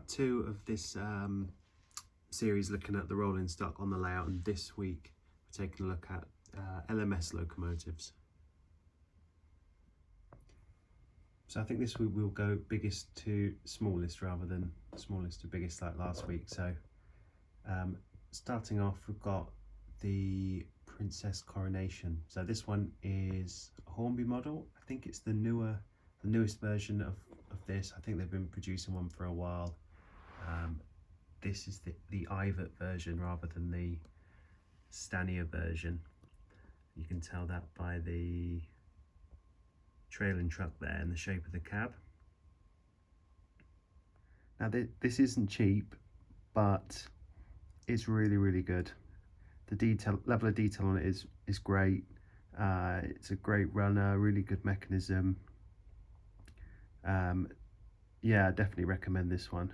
part 2 of this series looking at the rolling stock on the layout, and this week we're taking a look at LMS locomotives. So I think this week we'll go biggest to smallest rather than smallest to biggest like last week. So starting off, we've got the Princess Coronation. So this one is a Hornby model. I think it's the newest version of this. I think they've been producing one for a while. This is the Ivatt version rather than the Stanier version. You can tell that by the trailing truck there and the shape of the cab. Now this isn't cheap, but it's really good. The level of detail on it is great. It's a great runner, really good mechanism. Yeah, I definitely recommend this one.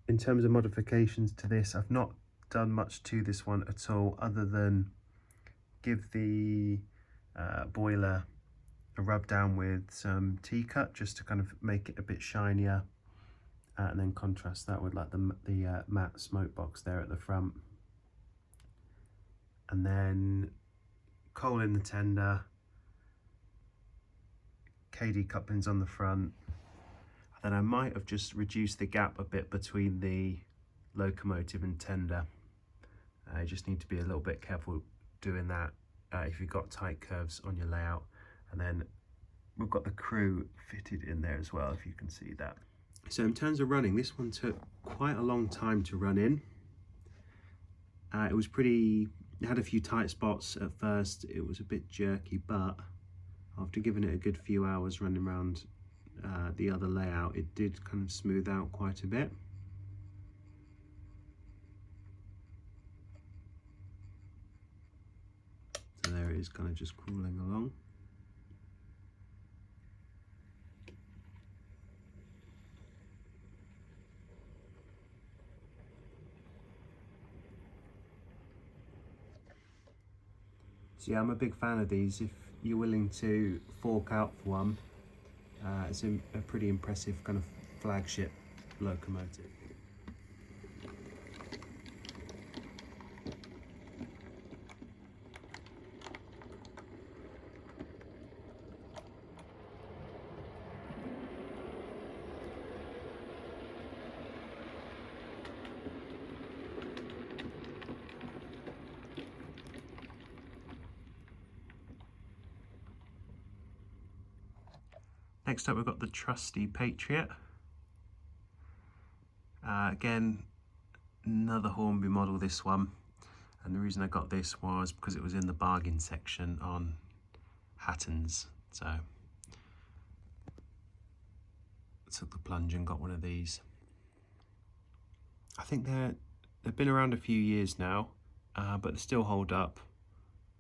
In terms of modifications to this, I've not done much to this one at all, other than give the boiler a rub down with some T-cut just to kind of make it a bit shinier, and then contrast that with like the matte smoke box there at the front. And then coal in the tender, KD couplings on the front. And I might have just reduced the gap a bit between the locomotive and tender. You just need to be a little bit careful doing that if you've got tight curves on your layout. And then we've got the crew fitted in there as well, if you can see that. So in terms of running, this one took quite a long time to run in. It had a few tight spots at first. It was a bit jerky, but after giving it a good few hours running around the other layout, it did kind of smooth out quite a bit. So there it is, kind of just crawling along. So yeah, I'm a big fan of these. If you're willing to fork out for one, it's a pretty impressive kind of flagship locomotive. Next up, we've got the trusty Patriot. Again, another Hornby model, this one. And the reason I got this was because it was in the bargain section on Hatton's. So I took the plunge and got one of these. I think they've been around a few years now, but they still hold up.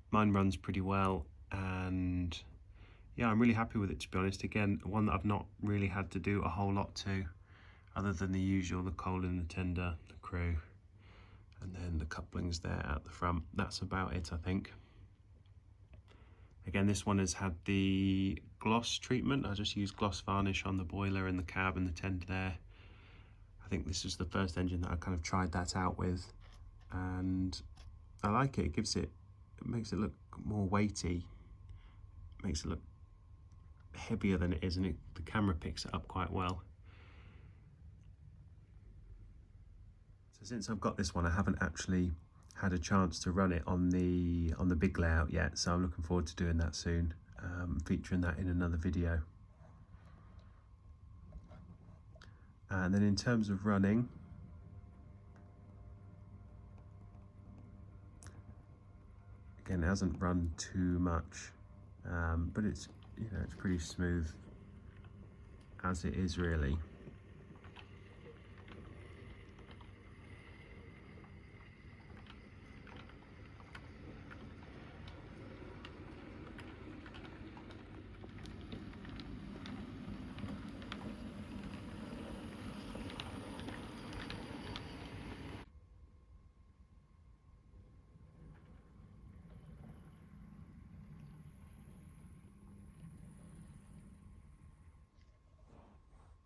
Mine runs pretty well, and yeah, I'm really happy with it, to be honest. Again, one that I've not really had to do a whole lot to, other than the usual, the coal in the tender, the crew, and then the couplings there at the front. That's about it, I think. Again, this one has had the gloss treatment. I just used gloss varnish on the boiler and the cab and the tender there. I think this is the first engine that I kind of tried that out with, and I like it. It makes it look more weighty, makes it look heavier than it is, and the camera picks it up quite well. So since I've got this one, I haven't actually had a chance to run it on the big layout yet, so I'm looking forward to doing that soon, featuring that in another video. And then in terms of running, again, it hasn't run too much, but it's pretty smooth as it is, really.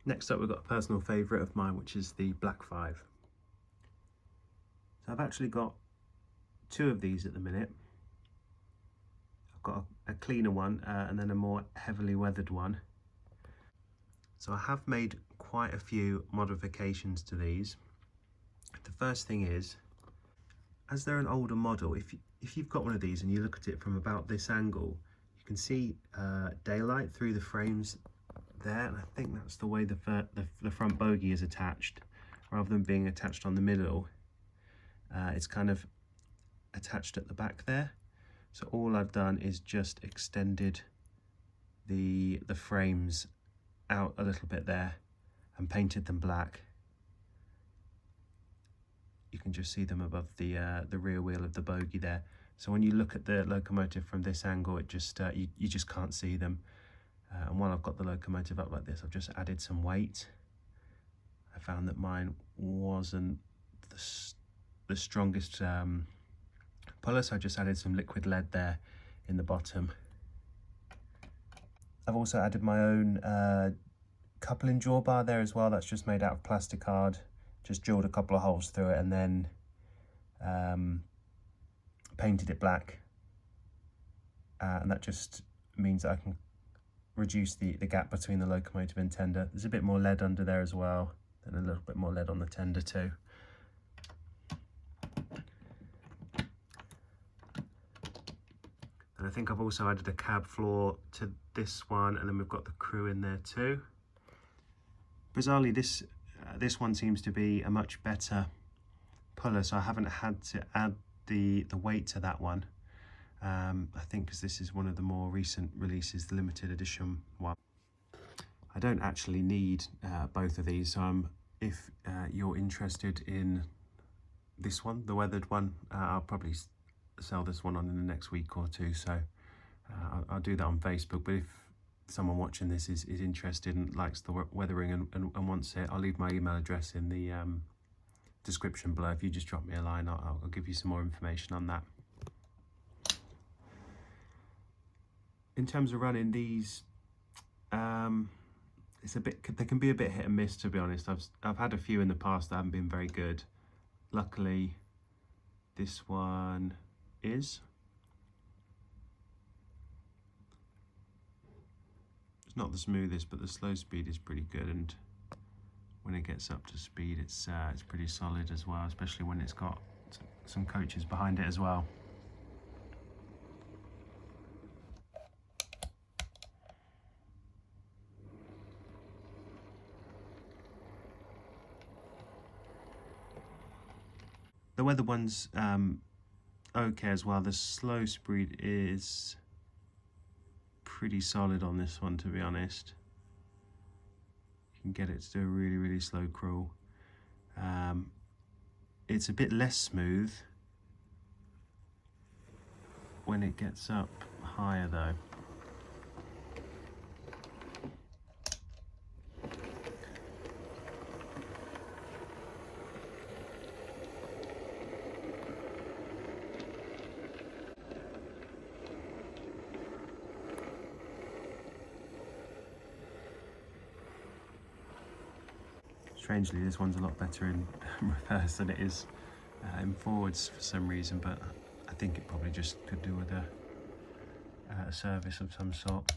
Next up we've got a personal favourite of mine, which is the Black 5. So I've actually got 2 of these at the minute. I've got a cleaner one and then a more heavily weathered one. So I have made quite a few modifications to these. The first thing is, as they're an older model, if you've got one of these and you look at it from about this angle, you can see daylight through the frames there, and I think that's the way the front bogie is attached. Rather than being attached on the middle, it's kind of attached at the back there. So all I've done is just extended the frames out a little bit there and painted them black. You can just see them above the rear wheel of the bogie there. So when you look at the locomotive from this angle, it just you just can't see them. And while I've got the locomotive up like this, I've just added some weight. I found that mine wasn't the strongest puller, so I just added some liquid lead there in the bottom. I've also added my own coupling jaw bar there as well. That's just made out of plastic card. Just drilled a couple of holes through it and then painted it black. And that just means that I can reduce the gap between the locomotive and tender. There's a bit more lead under there as well, and a little bit more lead on the tender too. And I think I've also added a cab floor to this one, and then we've got the crew in there too. Bizarrely, this one seems to be a much better puller, so I haven't had to add the weight to that one. I think because this is one of the more recent releases, the limited edition one. I don't actually need both of these, so if you're interested in this one, the weathered one, I'll probably sell this one on in the next week or two, so I'll do that on Facebook. But if someone watching this is interested and likes the weathering and wants it, I'll leave my email address in the description below. If you just drop me a line, I'll give you some more information on that. In terms of running these, they can be a bit hit and miss, to be honest. I've had a few in the past that haven't been very good. Luckily, this one is. It's not the smoothest, but the slow speed is pretty good, and when it gets up to speed, it's pretty solid as well, especially when it's got some coaches behind it as well. The weather one's okay as well. The slow speed is pretty solid on this one, to be honest. You can get it to do a really, really slow crawl. It's a bit less smooth when it gets up higher though. Strangely, this one's a lot better in reverse than it is in forwards for some reason, but I think it probably just could do with a service of some sort.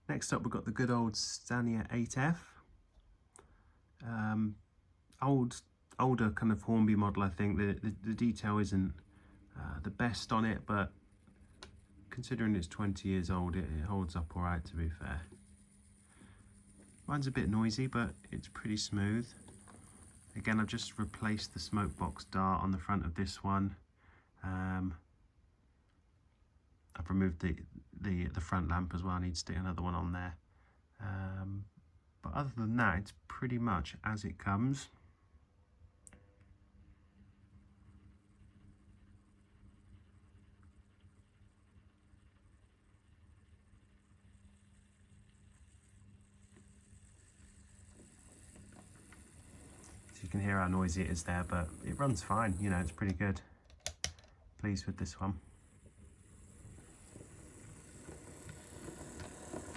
Next up, we've got the good old Stanier 8F. Older kind of Hornby model. I think the detail isn't the best on it, but considering it's 20 years old, it holds up all right, to be fair. Mine's a bit noisy, but it's pretty smooth. Again, I've just replaced the smoke box dart on the front of this one. I've removed the front lamp as well. I need to stick another one on there. But other than that, it's pretty much as it comes. can hear how noisy it is there, but it runs fine, you know, it's pretty good. Pleased with this one.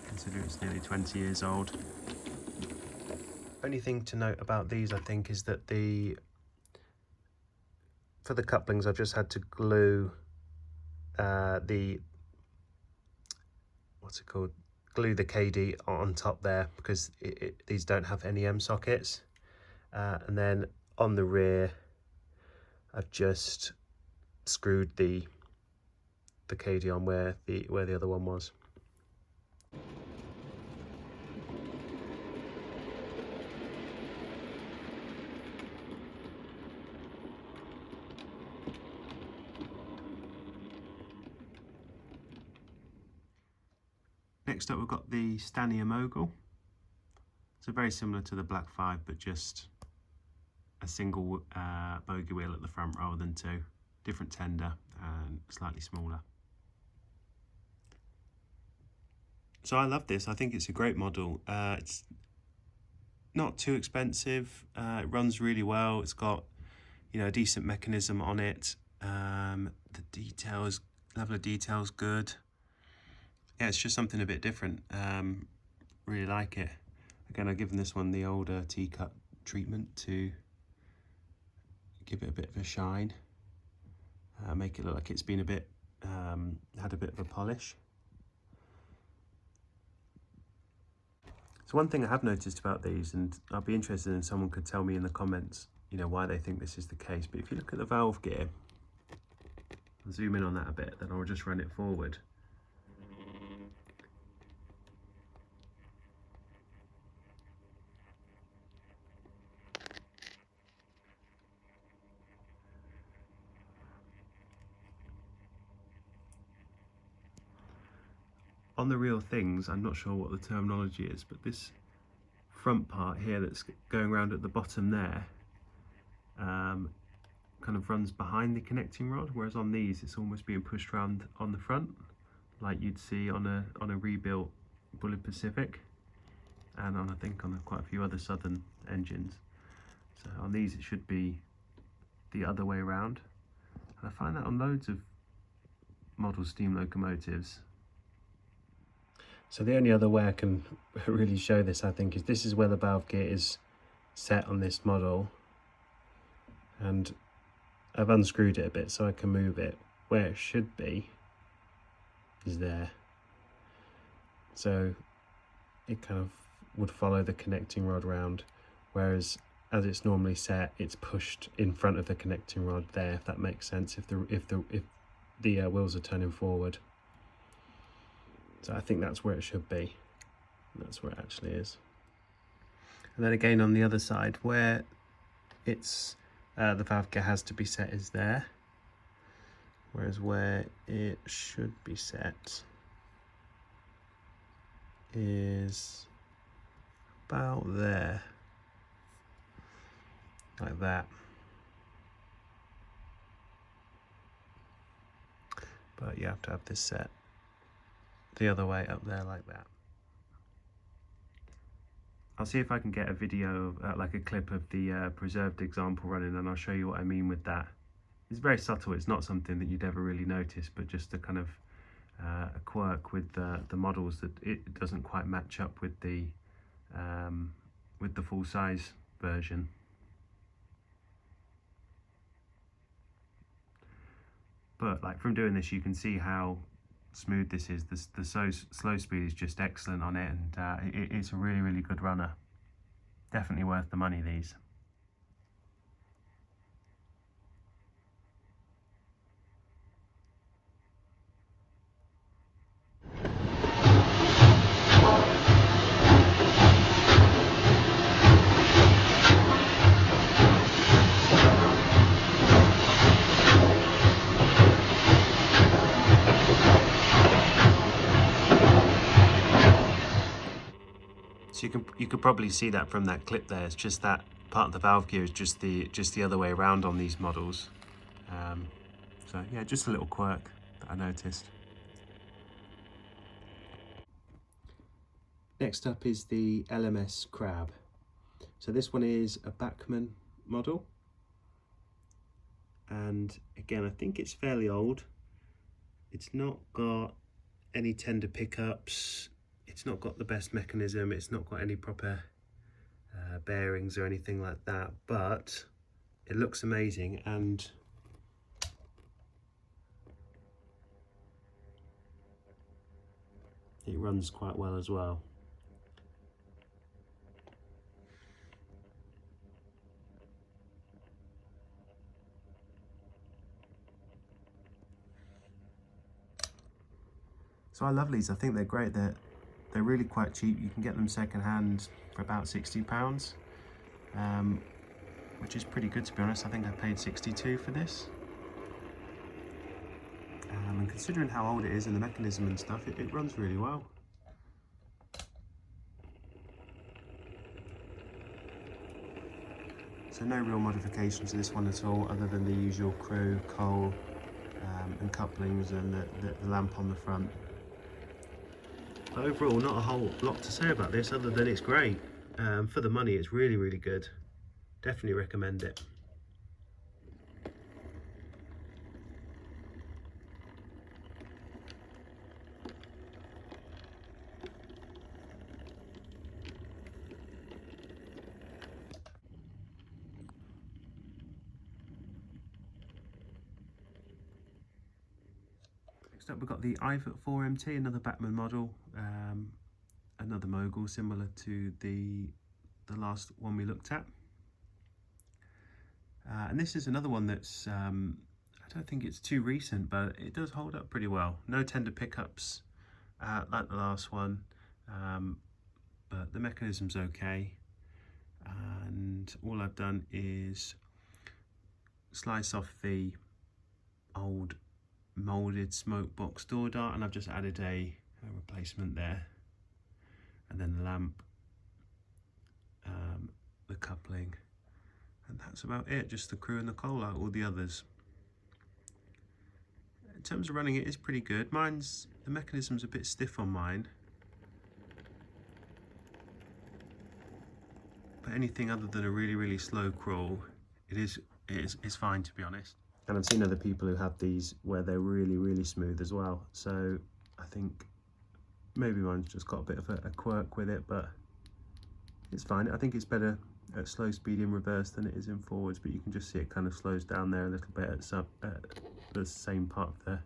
Consider it's nearly 20 years old. Only thing to note about these, I think, is that for the couplings, I've just had to glue glue the KD on top there, because these don't have NEM sockets. And then on the rear, I've just screwed the KD on where the other one was. Next up, we've got the Stanier Mogul. So very similar to the Black 5, but just a single bogey wheel at the front rather than two. Different tender and slightly smaller. So I love this. I think it's a great model. It's not too expensive. It runs really well. It's got, you know, a decent mechanism on it. The details, level of detail's good. Yeah, it's just something a bit different. Really like it. Again, I've given this one the older T-cut treatment to give it a bit of a shine. Make it look like it's been a bit, had a bit of a polish. So one thing I have noticed about these, and I'd be interested in someone could tell me in the comments, you know, why they think this is the case. But if you look at the valve gear, I'll zoom in on that a bit, then I'll just run it forward. On the real things, I'm not sure what the terminology is, but this front part here that's going around at the bottom there kind of runs behind the connecting rod, whereas on these it's almost being pushed around on the front, like you'd see on a rebuilt Bullet Pacific, and I think on quite a few other Southern engines. So on these it should be the other way around, and I find that on loads of model steam locomotives. So the only other way I can really show this, I think, is this is where the valve gear is set on this model, and I've unscrewed it a bit so I can move it. Where it should be is there. So it kind of would follow the connecting rod round, whereas as it's normally set, it's pushed in front of the connecting rod there, if that makes sense, if the wheels are turning forward. So I think that's where it should be. That's where it actually is. And then again on the other side, where it's the valve gear has to be set is there, whereas where it should be set is about there, like that. But you have to have this set the other way up there like that. I'll see if I can get a video, like a clip of the preserved example running, and I'll show you what I mean with that. It's very subtle, it's not something that you'd ever really notice, but just a kind of a quirk with the models, that it doesn't quite match up with the full size version. But like from doing this, you can see how smooth this is. The slow speed is just excellent on it, and it's a really, really good runner. Definitely worth the money, these. So you could probably see that from that clip there. It's just that part of the valve gear is just the other way around on these models. So yeah, just a little quirk that I noticed. Next up is the LMS Crab. So this one is a Bachmann model. And again, I think it's fairly old. It's not got any tender pickups. It's not got the best mechanism. It's not got any proper bearings or anything like that, but it looks amazing, and it runs quite well as well. So I love these. I think they're great. They're really quite cheap. You can get them second hand for about £60, which is pretty good, to be honest. I think I paid 62 for this. And considering how old it is and the mechanism and stuff, it runs really well. So no real modifications to this one at all, other than the usual crew, coal, and couplings, and the lamp on the front. But overall, not a whole lot to say about this, other than it's great. For the money, it's really, really good. Definitely recommend it. Next up, we've got the Ivatt 4MT, another Bachmann model, another Mogul similar to the last one we looked at. And this is another one that's, I don't think it's too recent, but it does hold up pretty well. No tender pickups like the last one, but the mechanism's okay. And all I've done is slice off the old moulded smoke box door dart, and I've just added a replacement there, and then the lamp, the coupling, and that's about it. Just the crew and the coal, like all the others. In terms of running, it is pretty good. The mechanism's a bit stiff on mine, but anything other than a really slow crawl, it's fine, to be honest. And I've seen other people who have these where they're really smooth as well. So I think maybe mine's just got a bit of a quirk with it, but it's fine. I think it's better at slow speed in reverse than it is in forwards, but you can just see it kind of slows down there a little bit at the same part of the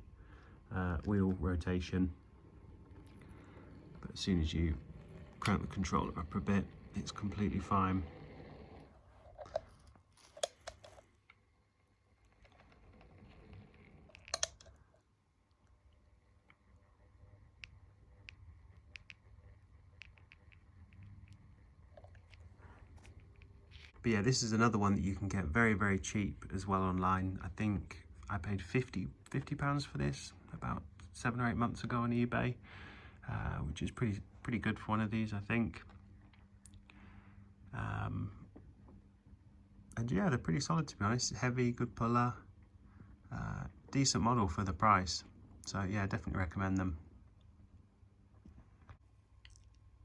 wheel rotation. But as soon as you crank the controller up a bit, it's completely fine. But yeah, this is another one that you can get very cheap as well online. I think I paid £50 for this about 7 or 8 months ago on eBay, which is pretty good for one of these, I think. And yeah, they're pretty solid, to be honest. Heavy, good puller, decent model for the price. So yeah, definitely recommend them.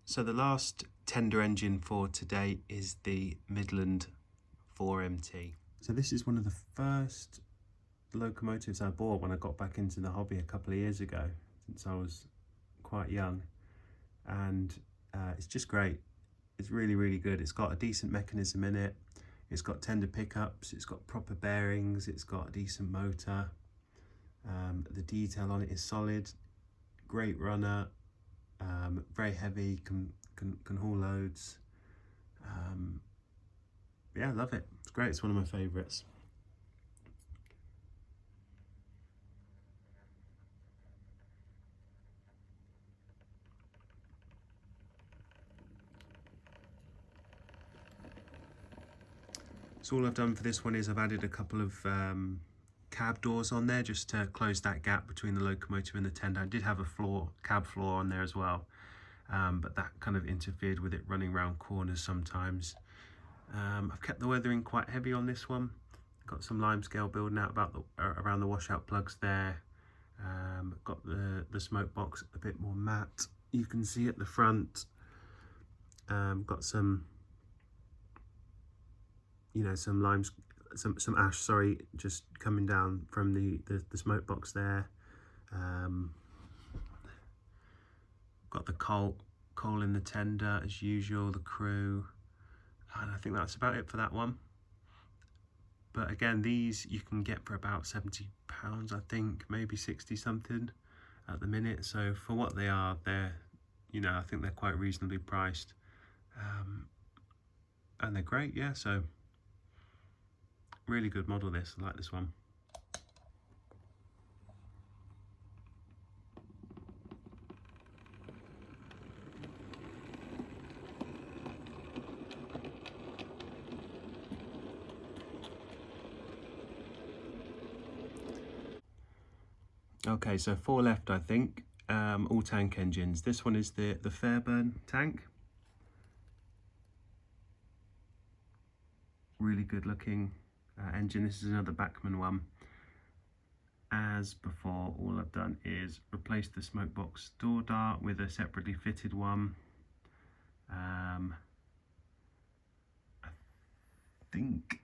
So the last tender engine for today is the Midland 4MT. So this is one of the first locomotives I bought when I got back into the hobby a couple of years ago, since I was quite young, and it's just great. It's really good. It's got a decent mechanism in it. It's got tender pickups, it's got proper bearings, it's got a decent motor. The detail on it is solid, great runner, very heavy, can haul loads. Yeah, I love it. It's great. It's one of my favourites. So all I've done for this one is I've added a couple of cab doors on there just to close that gap between the locomotive and the tender. I did have a cab floor on there as well, but that kind of interfered with it running around corners sometimes. I've kept the weathering quite heavy on this one. Got some limescale building out around the washout plugs there. Got the smoke box a bit more matte, you can see at the front. Got some you know, some limes, some ash, sorry, just coming down from the smoke box there. Got the coal in the tender as usual, the crew, and I think that's about it for that one. But again, these you can get for about £70, I think, maybe 60 something at the minute. So for what they are, they're, you know, I think they're quite reasonably priced, and they're great. Yeah, so really good model this. I like this one. Okay, so 4 left, I think, all tank engines. This one is the Fairburn tank. Really good looking engine. This is another Bachmann one. As before, all I've done is replace the smoke box door dart with a separately fitted one. I think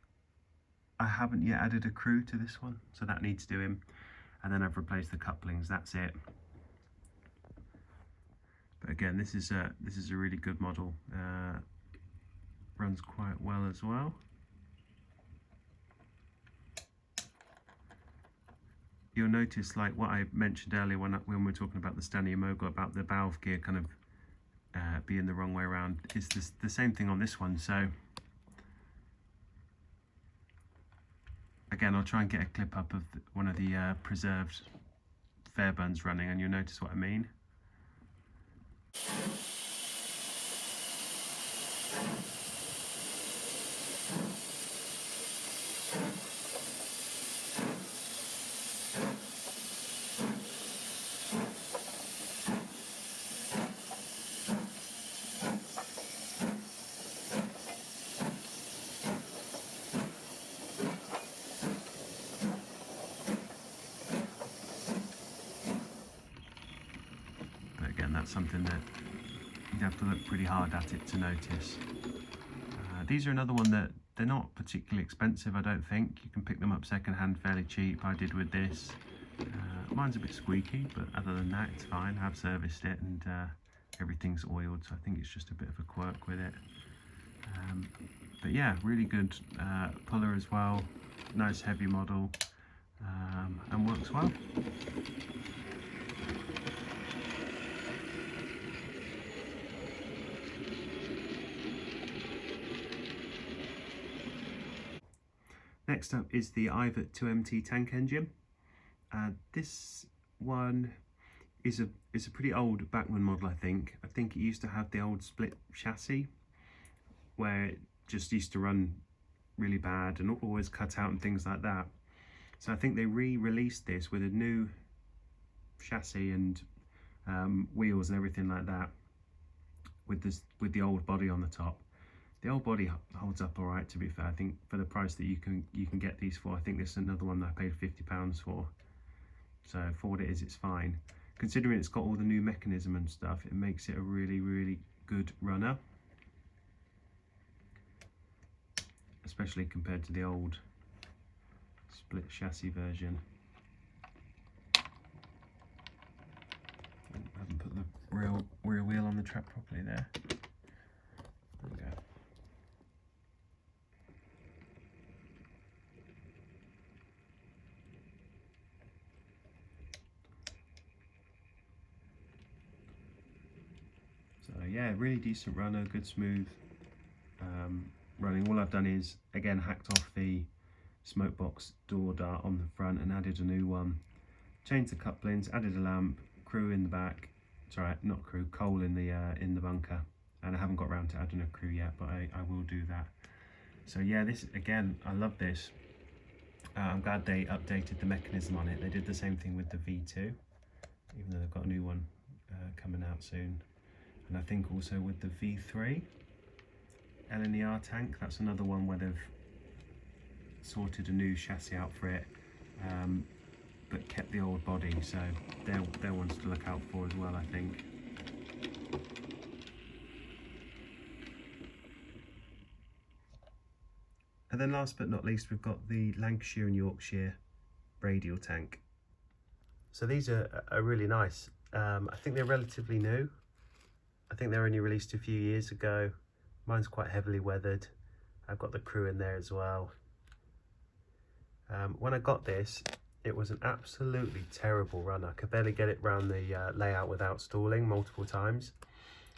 I haven't yet added a crew to this one, so that needs doing. And then I've replaced the couplings, that's it. But again, this is a really good model. Runs quite well as well. You'll notice, like what I mentioned earlier when we were talking about the Stanier Mogul, about the valve gear kind of being the wrong way around. It's the same thing on this one. So again, I'll try and get a clip up of one of the preserved Fairburns running, and you'll notice what I mean. That's something that you'd have to look pretty hard at it to notice. These are another one that they're not particularly expensive, I don't think. You can pick them up second-hand fairly cheap. I did with this. Mine's a bit squeaky, but other than that, it's fine. I've serviced it, and everything's oiled, so I think it's just a bit of a quirk with it. But yeah, really good puller as well. Nice heavy model, and works well. Next up is the Ivatt 2MT tank engine. This one is a pretty old Bachmann model, I think. I think it used to have the old split chassis where it just used to run really bad and always cut out and things like that. So I think they re-released this with a new chassis and wheels and everything like that, with the old body on the top. The old body holds up all right, to be fair. I think for the price that you can get these for, I think this is another one that I paid £50 for. So for what it is, it's fine. Considering it's got all the new mechanism and stuff, it makes it a really, really good runner. Especially compared to the old split chassis version. I haven't put the rear wheel on the track properly there. There we go. So yeah, really decent runner, good smooth running. All I've done is, again, hacked off the smoke box door dart on the front and added a new one. Changed the couplings, added a lamp, crew in the back. Sorry, not crew, coal in the bunker. And I haven't got around to adding a crew yet, but I will do that. So yeah, this, again, I love this. I'm glad they updated the mechanism on it. They did the same thing with the V2, even though they've got a new one coming out soon. And I think also with the V3 LNER tank, that's another one where they've sorted a new chassis out for it, but kept the old body, so they're ones to look out for as well, I think. And then last but not least, we've got the Lancashire and Yorkshire radial tank. So these are really nice. I think they're relatively new. I think they were only released a few years ago. Mine's quite heavily weathered. I've got the crew in there as well. When I got this, it was an absolutely terrible run. I could barely get it around the layout without stalling multiple times.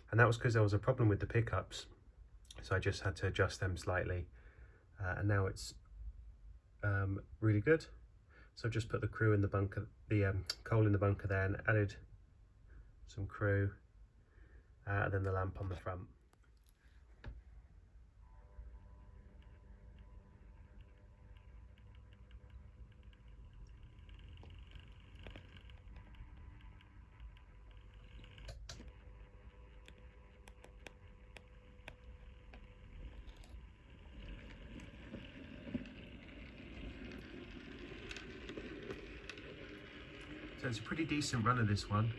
And that was because there was a problem with the pickups. So I just had to adjust them slightly. And now it's really good. So I've just put the crew in the bunker, the coal in the bunker there, and added some crew, and then the lamp on the front. So it's a pretty decent run of this one.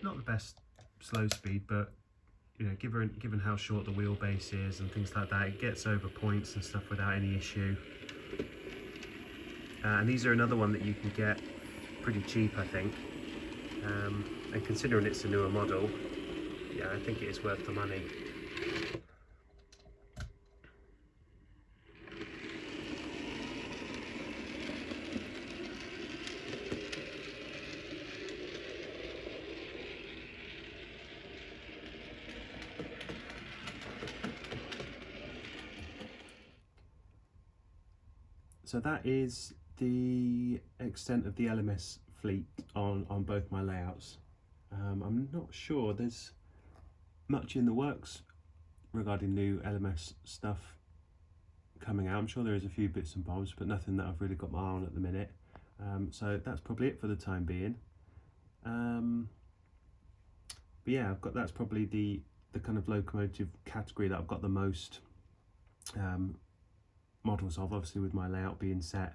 Not the best slow speed, but you know, given how short the wheelbase is and things like that, it gets over points and stuff without any issue. And these are another one that you can get pretty cheap, I think. And considering it's a newer model, yeah, I think it is worth the money. So that is the extent of the LMS fleet on both my layouts. I'm not sure there's much in the works regarding new LMS stuff coming out. I'm sure there is a few bits and bobs, but nothing that I've really got my eye on at the minute. So that's probably it for the time being. But yeah, that's probably the kind of locomotive category that I've got the most models of, obviously with my layout being set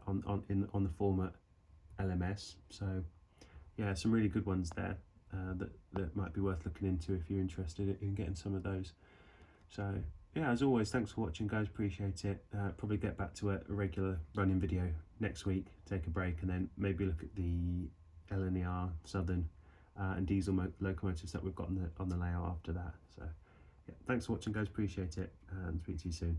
on the former LMS. So yeah, some really good ones there that might be worth looking into if you're interested in getting some of those. So yeah, as always, thanks for watching, guys. Appreciate it. Probably get back to a regular running video next week, take a break, and then maybe look at the LNER Southern and diesel locomotives that we've got on the layout after that. So yeah, thanks for watching, guys. Appreciate it, and speak to you soon.